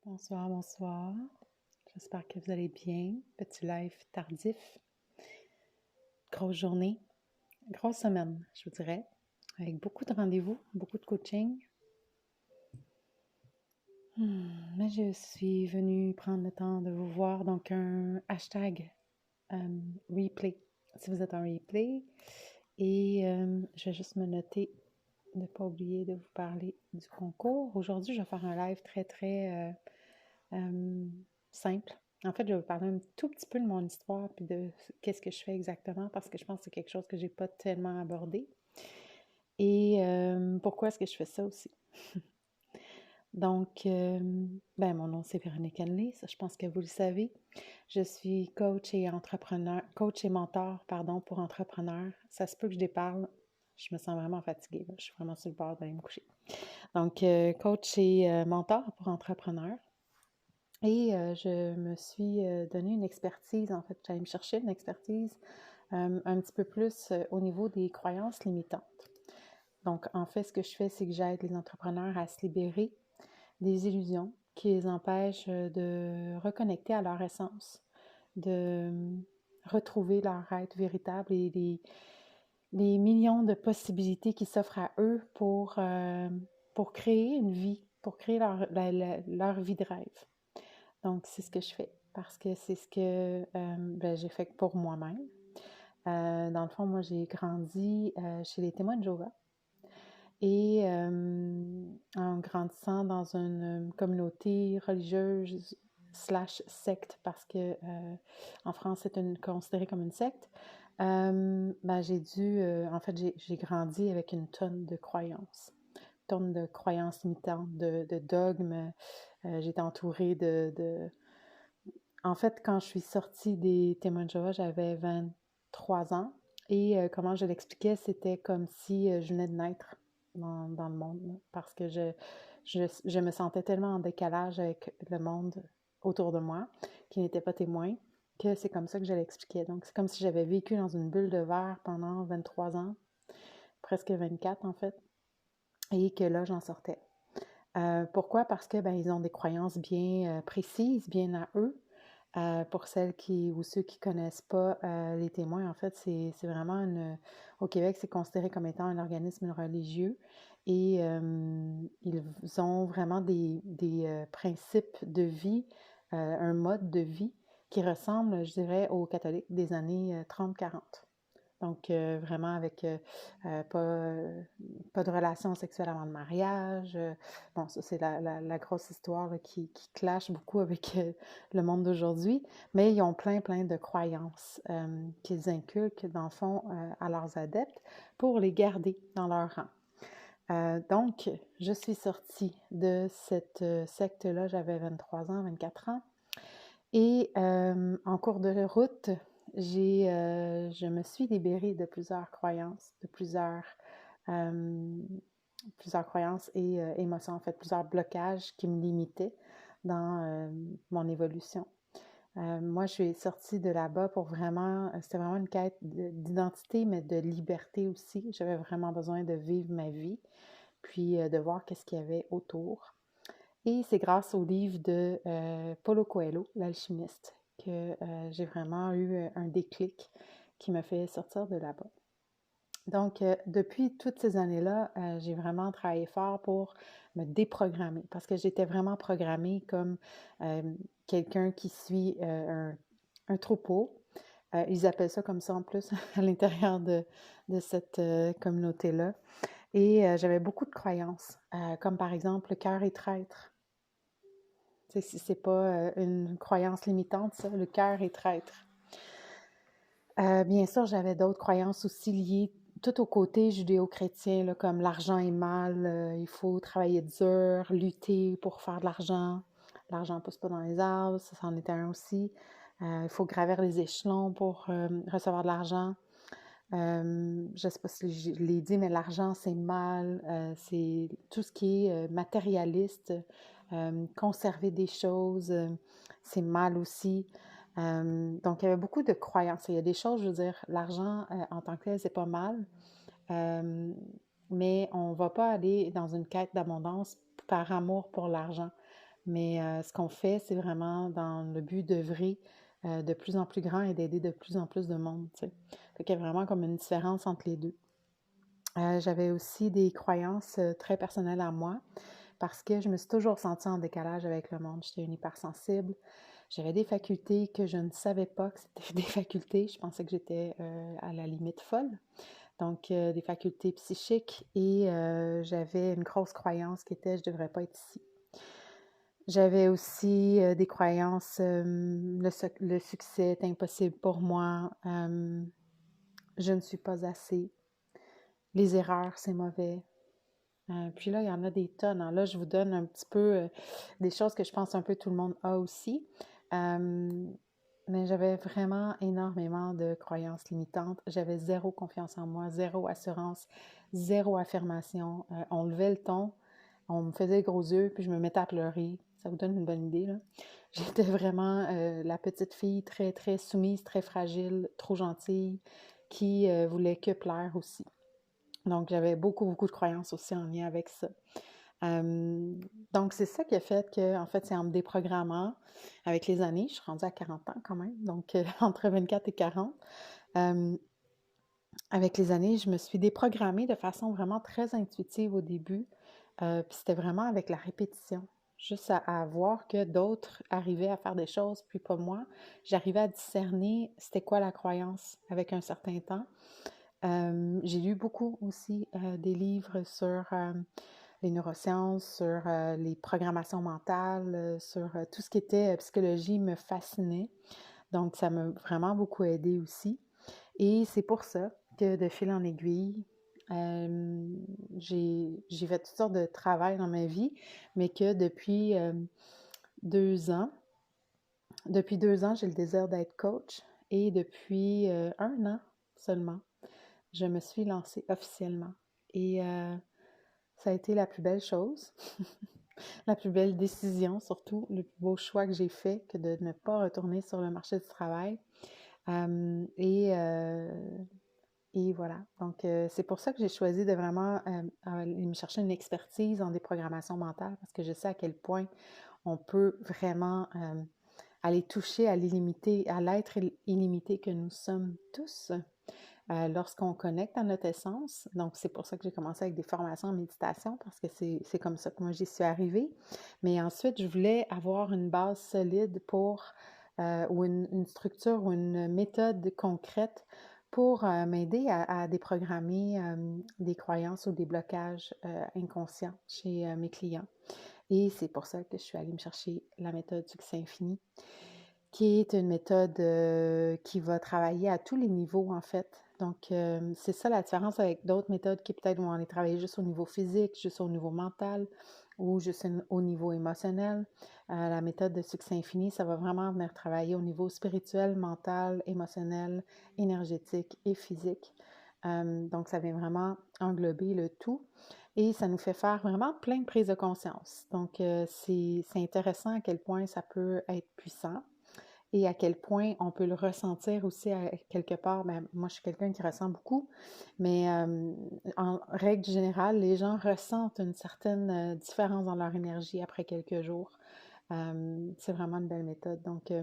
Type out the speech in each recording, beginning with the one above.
Bonsoir, bonsoir. J'espère que vous allez bien. Petit live tardif. Grosse journée, grosse semaine, je vous dirais, avec beaucoup de rendez-vous, beaucoup de coaching. Mais je suis venue prendre le temps de vous voir, donc un hashtag replay, si vous êtes en replay. Et je vais juste me noter de ne pas oublier de vous parler du concours. Aujourd'hui, je vais faire un live très simple. En fait, je vais vous parler un tout petit peu de mon histoire puis de qu'est-ce que je fais exactement parce que je pense que c'est quelque chose que j'ai pas tellement abordé. Et pourquoi est-ce que je fais ça aussi? Donc, mon nom c'est Véronique Henley, ça je pense que vous le savez. Je suis coach et entrepreneur, coach et mentor, pardon, pour entrepreneurs. Ça se peut que je déparle. Je me sens vraiment fatiguée, là. Je suis vraiment sur le bord d'aller me coucher. Donc, coach et mentor pour entrepreneurs. Et je me suis donné une expertise, en fait, j'allais me chercher une expertise un petit peu plus au niveau des croyances limitantes. Donc, en fait, ce que je fais, c'est que j'aide les entrepreneurs à se libérer des illusions qui les empêchent de reconnecter à leur essence, de retrouver leur être véritable et les millions de possibilités qui s'offrent à eux pour créer une vie, pour créer leur vie de rêve. Donc, c'est ce que je fais parce que c'est ce que j'ai fait pour moi-même. Dans le fond, moi, j'ai grandi chez les témoins de Jéhovah et en grandissant dans une communauté religieuse slash secte parce que en France, c'est considéré comme une secte. J'ai dû, en fait, j'ai grandi avec une tonne de croyances limitantes, de dogmes. J'étais entourée En fait, quand je suis sortie des témoins de Jéhovah, j'avais 23 ans. Et comment je l'expliquais, c'était comme si je venais de naître dans le monde, là, parce que je me sentais tellement en décalage avec le monde autour de moi, qui n'était pas témoin, que c'est comme ça que je l'expliquais. Donc, c'est comme si j'avais vécu dans une bulle de verre pendant 23 ans, presque 24 en fait, et que là, j'en sortais. Pourquoi? Parce que ils ont des croyances bien précises, bien à eux. Pour celles ou ceux qui ne connaissent pas les témoins, en fait, c'est vraiment au Québec, c'est considéré comme étant un organisme religieux et ils ont vraiment des principes de vie, un mode de vie qui ressemble, je dirais, aux catholiques des années 30-40. Donc, vraiment avec pas de relation sexuelle avant le mariage. Bon, ça, c'est la grosse histoire là, qui clash beaucoup avec le monde d'aujourd'hui. Mais ils ont plein de croyances qu'ils inculquent, dans le fond, à leurs adeptes pour les garder dans leur rang. Donc, je suis sortie de cette secte-là, j'avais 23 ans, 24 ans. Et en cours de route, je me suis libérée de plusieurs croyances, euh, plusieurs croyances et émotions, en fait, plusieurs blocages qui me limitaient dans mon évolution. Moi, je suis sortie de là-bas pour vraiment, c'était vraiment une quête d'identité, mais de liberté aussi. J'avais vraiment besoin de vivre ma vie, puis de voir qu'est-ce qu'il y avait autour. Et c'est grâce au livre de Paulo Coelho, L'Alchimiste, que j'ai vraiment eu un déclic qui m'a fait sortir de là-bas. Donc, depuis toutes ces années-là, j'ai vraiment travaillé fort pour me déprogrammer parce que j'étais vraiment programmée comme euh, quelqu'un qui suit un troupeau. Ils appellent ça comme ça en plus à l'intérieur de cette communauté-là. Et j'avais beaucoup de croyances, comme par exemple le cœur est traître. C'est pas une croyance limitante, ça, le cœur est traître. Bien sûr, j'avais d'autres croyances aussi liées tout au côté judéo-chrétien, là, comme l'argent est mal, il faut travailler dur, lutter pour faire de l'argent. L'argent ne pousse pas dans les arbres, ça c'en était un aussi. Il faut gravir les échelons pour recevoir de l'argent. Je ne sais pas si je l'ai dit, mais l'argent, c'est mal. C'est tout ce qui est matérialiste. Conserver des choses, c'est mal aussi. Donc, il y avait beaucoup de croyances. Il y a des choses, je veux dire, l'argent en tant que tel, c'est pas mal, mais on ne va pas aller dans une quête d'abondance par amour pour l'argent. Mais ce qu'on fait, c'est vraiment dans le but d'œuvrer de plus en plus grand et d'aider de plus en plus de monde, tu sais. Fait qu'il y a vraiment comme une différence entre les deux. J'avais aussi des croyances très personnelles à moi parce que je me suis toujours sentie en décalage avec le monde. J'étais une hypersensible. J'avais des facultés que je ne savais pas que c'était des facultés. Je pensais que j'étais à la limite folle. Donc, des facultés psychiques et j'avais une grosse croyance qui était « je ne devrais pas être ici ». J'avais aussi des croyances « le succès est impossible pour moi »,« je ne suis pas assez »,« les erreurs, c'est mauvais ». Puis là, il y en a des tonnes, hein. Là, je vous donne un petit peu des choses que je pense un peu tout le monde a aussi. Mais j'avais vraiment énormément de croyances limitantes. J'avais zéro confiance en moi, zéro assurance, zéro affirmation. On levait le ton, on me faisait gros yeux, puis je me mettais à pleurer. Ça vous donne une bonne idée, là. J'étais vraiment la petite fille très, très soumise, très fragile, trop gentille, qui voulait que plaire aussi. Donc, j'avais beaucoup, beaucoup de croyances aussi en lien avec ça. Donc, c'est ça qui a fait que, en fait, c'est en me déprogrammant avec les années, je suis rendue à 40 ans quand même, donc entre 24 et 40, avec les années, je me suis déprogrammée de façon vraiment très intuitive au début, puis c'était vraiment avec la répétition, juste à voir que d'autres arrivaient à faire des choses, puis pas moi. J'arrivais à discerner c'était quoi la croyance avec un certain temps. J'ai lu beaucoup aussi des livres sur les neurosciences, sur les programmations mentales, sur tout ce qui était psychologie me fascinait. Donc, ça m'a vraiment beaucoup aidé aussi. Et c'est pour ça que de fil en aiguille, j'ai fait toutes sortes de travail dans ma vie, mais que depuis 2 ans, j'ai le désir d'être coach et depuis 1 an seulement, je me suis lancée officiellement. Et ça a été la plus belle chose, la plus belle décision surtout, le plus beau choix que j'ai fait que de ne pas retourner sur le marché du travail. Et voilà. Donc, c'est pour ça que j'ai choisi de vraiment aller me chercher une expertise en déprogrammation mentale parce que je sais à quel point on peut vraiment aller toucher à l'illimité, à l'être illimité que nous sommes tous lorsqu'on connecte à notre essence. Donc, c'est pour ça que j'ai commencé avec des formations en méditation parce que c'est comme ça que moi j'y suis arrivée. Mais ensuite, je voulais avoir une base solide ou une structure ou une méthode concrète pour m'aider à déprogrammer des croyances ou des blocages inconscients chez mes clients. Et c'est pour ça que je suis allée me chercher la méthode Succès Infini, qui est une méthode qui va travailler à tous les niveaux, en fait. Donc, c'est ça la différence avec d'autres méthodes qui peut-être vont aller travailler juste au niveau physique, juste au niveau mental ou juste au niveau émotionnel. La méthode de Succès Infini, ça va vraiment venir travailler au niveau spirituel, mental, émotionnel, énergétique et physique. Donc, ça vient vraiment englober le tout et ça nous fait faire vraiment plein de prises de conscience. Donc, c'est intéressant à quel point ça peut être puissant et à quel point on peut le ressentir aussi quelque part. Ben, moi, je suis quelqu'un qui ressent beaucoup, mais en règle générale, les gens ressentent une certaine différence dans leur énergie après quelques jours. C'est vraiment une belle méthode. Donc,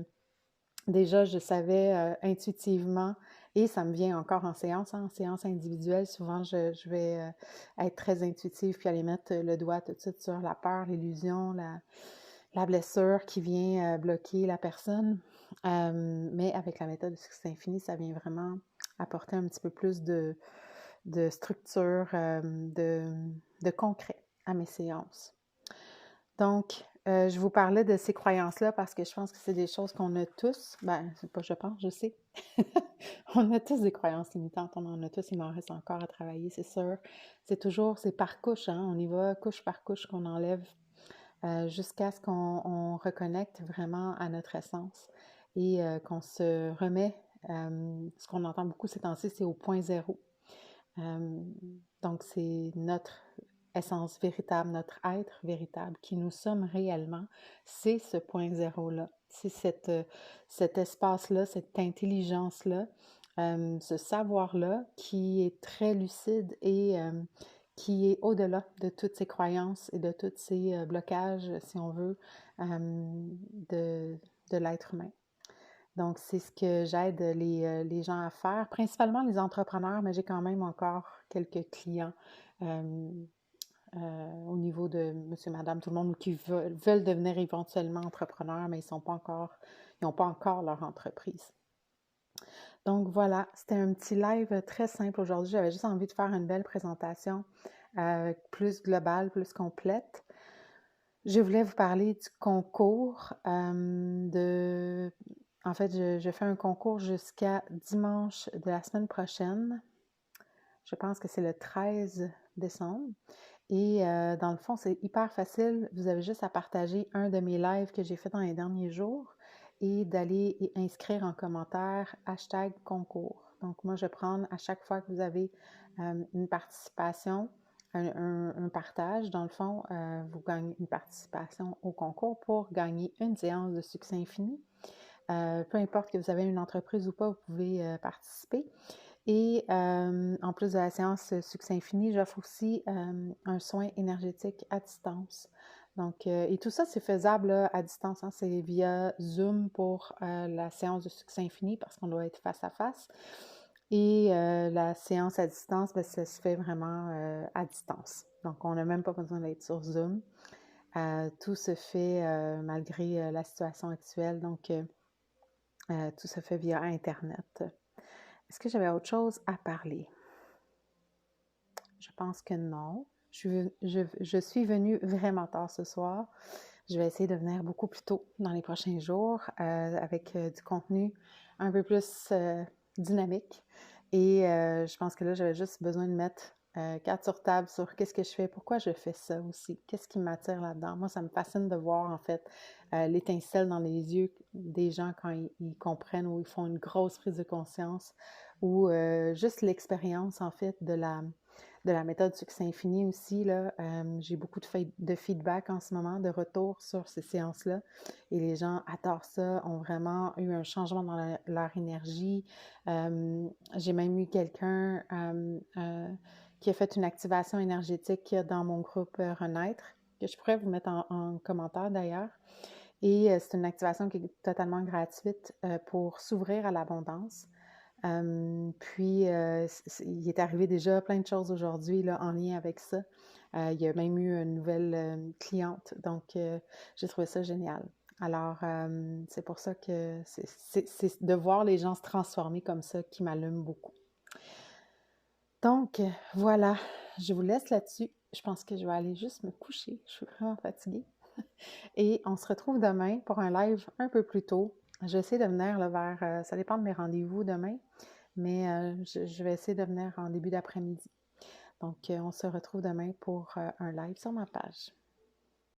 déjà, je savais intuitivement, et ça me vient encore en séance, hein, en séance individuelle, souvent je vais être très intuitive puis aller mettre le doigt tout de suite sur la peur, l'illusion, la blessure qui vient bloquer la personne. Mais avec la méthode du succès infini, ça vient vraiment apporter un petit peu plus de structure, de concret à mes séances. Donc, je vous parlais de ces croyances-là parce que je pense que c'est des choses qu'on a tous. Ben, c'est pas je pense, je sais. On a tous des croyances limitantes, on en a tous, il m'en reste encore à travailler, c'est sûr. C'est par couche, hein? On y va couche par couche qu'on enlève jusqu'à ce qu'on reconnecte vraiment à notre essence et qu'on se remet, ce qu'on entend beaucoup ces temps-ci, c'est au point zéro. Donc, c'est notre essence véritable, notre être véritable, qui nous sommes réellement, c'est ce point zéro-là. C'est cet espace-là, cette intelligence-là, ce savoir-là qui est très lucide et qui est au-delà de toutes ces croyances et de tous ces blocages, si on veut, de l'être humain. Donc, c'est ce que j'aide les gens à faire, principalement les entrepreneurs, mais j'ai quand même encore quelques clients au niveau de monsieur, madame, tout le monde qui veulent devenir éventuellement entrepreneurs, mais ils n'ont pas encore leur entreprise. Donc voilà, c'était un petit live très simple aujourd'hui. J'avais juste envie de faire une belle présentation plus globale, plus complète. Je voulais vous parler du concours. En fait, je fais un concours jusqu'à dimanche de la semaine prochaine. Je pense que c'est le 13 décembre. Et dans le fond, c'est hyper facile. Vous avez juste à partager un de mes lives que j'ai fait dans les derniers jours et d'aller inscrire en commentaire #concours. Donc, moi, je prends à chaque fois que vous avez une participation, un partage, dans le fond, vous gagnez une participation au concours pour gagner une séance de succès infini. Peu importe que vous avez une entreprise ou pas, vous pouvez participer. Et en plus de la séance Succès Infini, j'offre aussi un soin énergétique à distance. Donc, et tout ça, c'est faisable là, à distance. Hein, c'est via Zoom pour la séance de Succès Infini parce qu'on doit être face à face. Et la séance à distance, bien, ça se fait vraiment à distance. Donc, on n'a même pas besoin d'être sur Zoom. Tout se fait malgré la situation actuelle. Donc, tout se fait via Internet. Est-ce que j'avais autre chose à parler? Je pense que non. Je suis venue vraiment tard ce soir. Je vais essayer de venir beaucoup plus tôt dans les prochains jours avec du contenu un peu plus dynamique. Et je pense que là, j'avais juste besoin de mettre carte sur table sur qu'est-ce que je fais, pourquoi je fais ça aussi, qu'est-ce qui m'attire là-dedans. Moi, ça me fascine de voir en fait l'étincelle dans les yeux des gens quand ils comprennent ou ils font une grosse prise de conscience ou juste l'expérience en fait de la méthode Succès Infini aussi. Là, j'ai beaucoup de feedback en ce moment, de retour sur ces séances-là. Et les gens adorent ça, ont vraiment eu un changement dans leur énergie. J'ai même eu quelqu'un qui a fait une activation énergétique dans mon groupe Renaître, que je pourrais vous mettre en commentaire d'ailleurs. Et c'est une activation qui est totalement gratuite pour s'ouvrir à l'abondance. Puis, il est arrivé déjà plein de choses aujourd'hui là, en lien avec ça. Il y a même eu une nouvelle cliente, donc j'ai trouvé ça génial. Alors, c'est pour ça que c'est de voir les gens se transformer comme ça qui m'allume beaucoup. Donc, voilà, je vous laisse là-dessus. Je pense que je vais aller juste me coucher. Je suis vraiment fatiguée. Et on se retrouve demain pour un live un peu plus tôt. Je vais essayer de venir là, vers, ça dépend de mes rendez-vous demain, mais je vais essayer de venir en début d'après-midi. Donc, on se retrouve demain pour un live sur ma page.